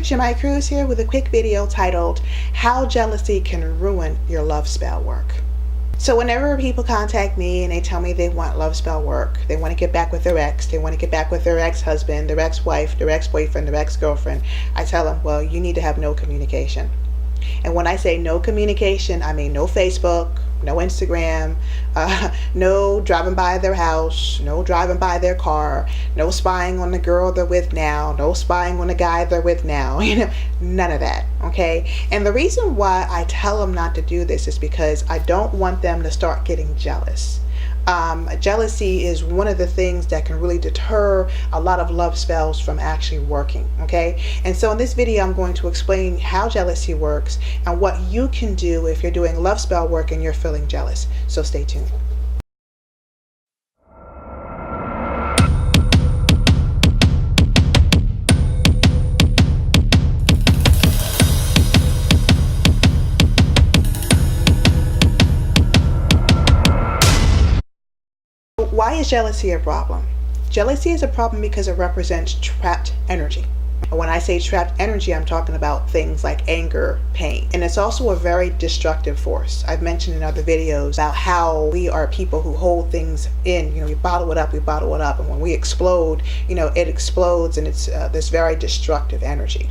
Jemai Cruz here with a quick video titled How Jealousy Can Ruin Your Love Spell Work. So whenever people contact me and they tell me they want love spell work, they want to get back with their ex, they want to get back with their ex-husband, their ex-wife, their ex-boyfriend, their ex-girlfriend, I tell them, well, you need to have no communication. And when I say no communication, I mean no Facebook, no Instagram, no driving by their house, no driving by their car, no spying on the girl they're with now, no spying on the guy they're with now, none of that, okay? And the reason why I tell them not to do this is because I don't want them to start getting jealous. Jealousy is one of the things that can really deter a lot of love spells from actually working, okay? And so in this video, I'm going to explain how jealousy works and what you can do if you're doing love spell work and you're feeling jealous. So stay tuned. Why is jealousy a problem? Jealousy is a problem because it represents trapped energy. And when I say trapped energy, I'm talking about things like anger, pain. And it's also a very destructive force. I've mentioned in other videos about how we are people who hold things in. We bottle it up, and when we explode, it explodes, and it's this very destructive energy.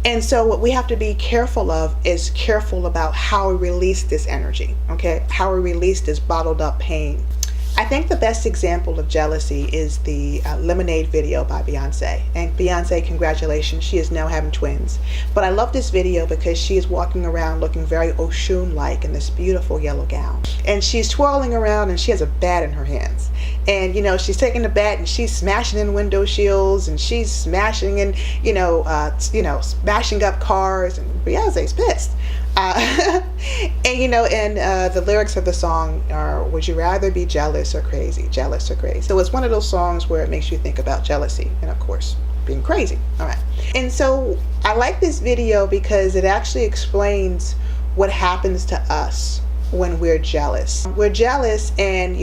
And so what we have to be careful of is careful about how we release this energy, okay? How we release this bottled up pain. I think the best example of jealousy is the Lemonade video by Beyonce. And Beyonce, congratulations, she is now having twins. But I love this video because she is walking around looking very Oshun-like in this beautiful yellow gown. And she's twirling around and she has a bat in her hands. And she's taking the bat and she's smashing in window shields and she's smashing in, smashing up cars, and Beyonce's pissed. The lyrics of the song are, would you rather be jealous or crazy? Jealous or crazy? So it's one of those songs where it makes you think about jealousy and, of course, being crazy. All right. And so I like this video because it actually explains what happens to us when we're jealous. We're jealous, and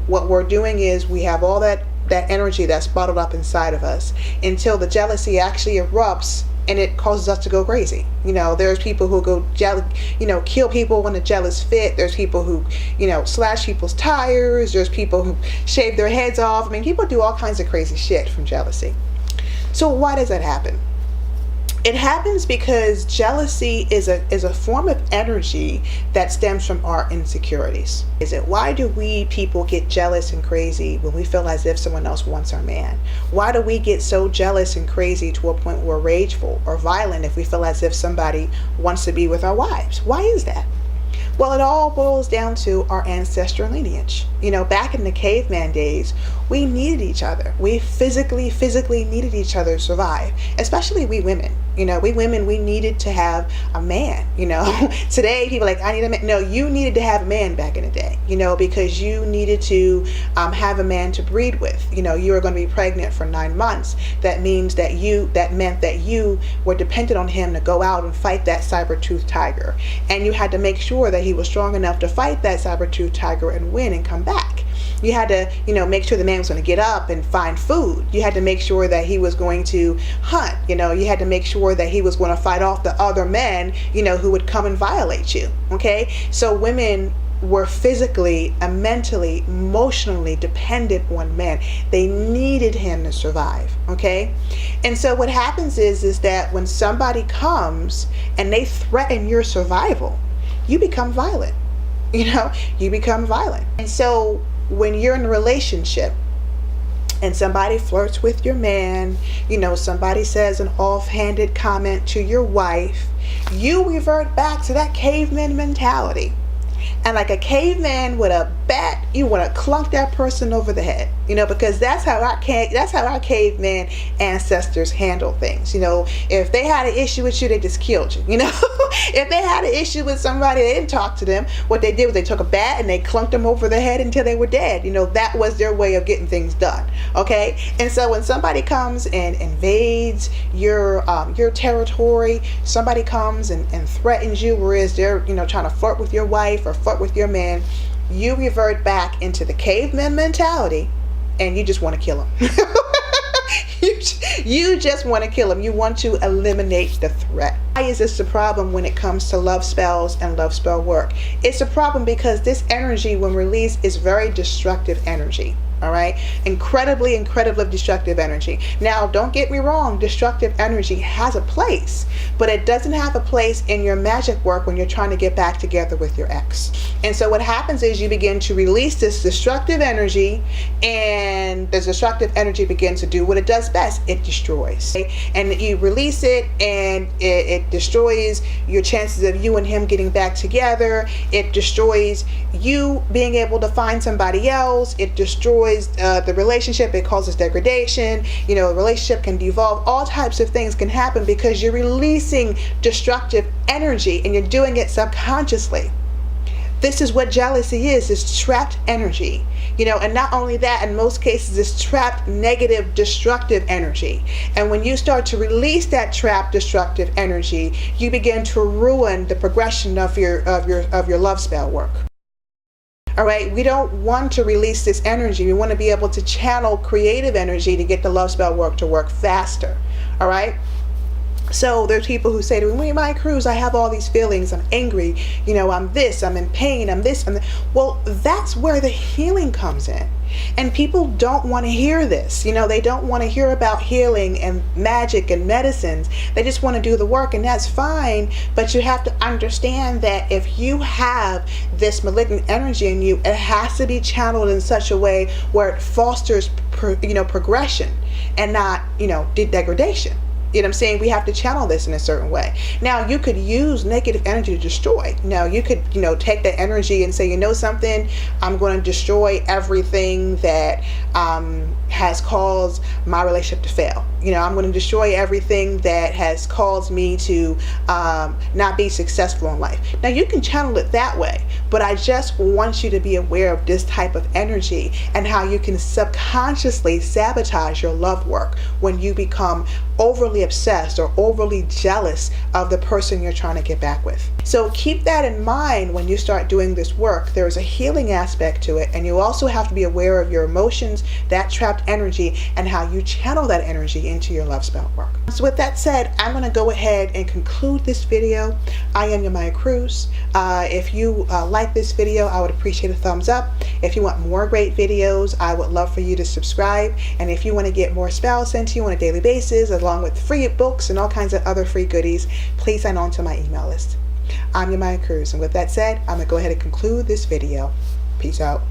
what we're doing is we have all that energy that's bottled up inside of us until the jealousy actually erupts and it causes us to go crazy. There's people who go kill people in a jealous fit. There's people who, slash people's tires. There's people who shave their heads off. People do all kinds of crazy shit from jealousy. So why does that happen? It happens because jealousy is a form of energy that stems from our insecurities. Why do we people get jealous and crazy when we feel as if someone else wants our man? Why do we get so jealous and crazy to a point where we're rageful or violent if we feel as if somebody wants to be with our wives? Why is that? Well, it all boils down to our ancestral lineage. Back in the caveman days, we needed each other. We physically needed each other to survive, especially we women. We women, we needed to have a man. Today people are like, I need a man. No, you needed to have a man back in the day, because you needed to have a man to breed with. You were going to be pregnant for 9 months. That meant that you were dependent on him to go out and fight that saber-toothed tiger. And you had to make sure that he was strong enough to fight that saber-toothed tiger and win and come back. You had to, make sure the man was going to get up and find food. You had to make sure that he was going to hunt. You had to make sure that he was going to fight off the other men, who would come and violate you. Okay? So women were physically and mentally, emotionally dependent on men. They needed him to survive. Okay? And so what happens is that when somebody comes and they threaten your survival, you become violent. You become violent. And so when you're in a relationship and somebody flirts with your man, somebody says an offhanded comment to your wife, you revert back to that caveman mentality. And like a caveman with a bat, you want to clunk that person over the head, because that's how our caveman ancestors handle things. If they had an issue with you, they just killed you. If they had an issue with somebody, they didn't talk to them. What they did was they took a bat and they clunked them over the head until they were dead. That was their way of getting things done. Okay, and so when somebody comes and invades your territory, somebody comes and threatens you, whereas they're trying to flirt with your wife or flirt with your man, you revert back into the caveman mentality and you just want to kill him. You just want to kill him. You want to eliminate the threat. Why is this a problem when it comes to love spells and love spell work? It's a problem because this energy, when released, is very destructive energy. All right, incredibly destructive energy. Now, don't get me wrong, destructive energy has a place, but it doesn't have a place in your magic work when you're trying to get back together with your ex. And so what happens is you begin to release this destructive energy, and the destructive energy begins to do what it does best. It destroys. Okay? And you release it, and it destroys your chances of you and him getting back together. It destroys you being able to find somebody else. It destroys the relationship. It causes degradation. You know, a relationship can devolve. All types of things can happen because you're releasing destructive energy, and you're doing it subconsciously. This is what jealousy is trapped energy. You know, and not only that, in most cases, it's trapped negative, destructive energy. And when you start to release that trapped, destructive energy, you begin to ruin the progression of your love spell work. All right, we don't want to release this energy. We want to be able to channel creative energy to get the love spell work to work faster. All right. So there's people who say to me, my Cruz, I have all these feelings. I'm angry. You know, I'm this, I'm in pain, I'm this, I'm that. Well, that's where the healing comes in. And people don't want to hear this. You know, they don't want to hear about healing and magic and medicines. They just want to do the work, and that's fine. But you have to understand that if you have this malignant energy in you, it has to be channeled in such a way where it fosters, progression and not, degradation. You know what I'm saying? We have to channel this in a certain way. Now, you could use negative energy to destroy. Now, you could, take that energy and say, you know something, I'm going to destroy everything that has caused my relationship to fail. I'm going to destroy everything that has caused me to not be successful in life. Now, you can channel it that way, but I just want you to be aware of this type of energy and how you can subconsciously sabotage your love work when you become overly obsessed or overly jealous of the person you're trying to get back with. So keep that in mind when you start doing this work. There's a healing aspect to it, and you also have to be aware of your emotions, that trapped energy, and how you channel that energy into your love spell work. So with that said, I'm going to go ahead and conclude this video. I am Maya Cruz. If you like this video, I would appreciate a thumbs up. If you want more great videos, I would love for you to subscribe. And if you want to get more spells sent to you on a daily basis, along with free books and all kinds of other free goodies, please sign on to my email list. I'm Maya Cruz, and with that said, I'm going to go ahead and conclude this video. Peace out.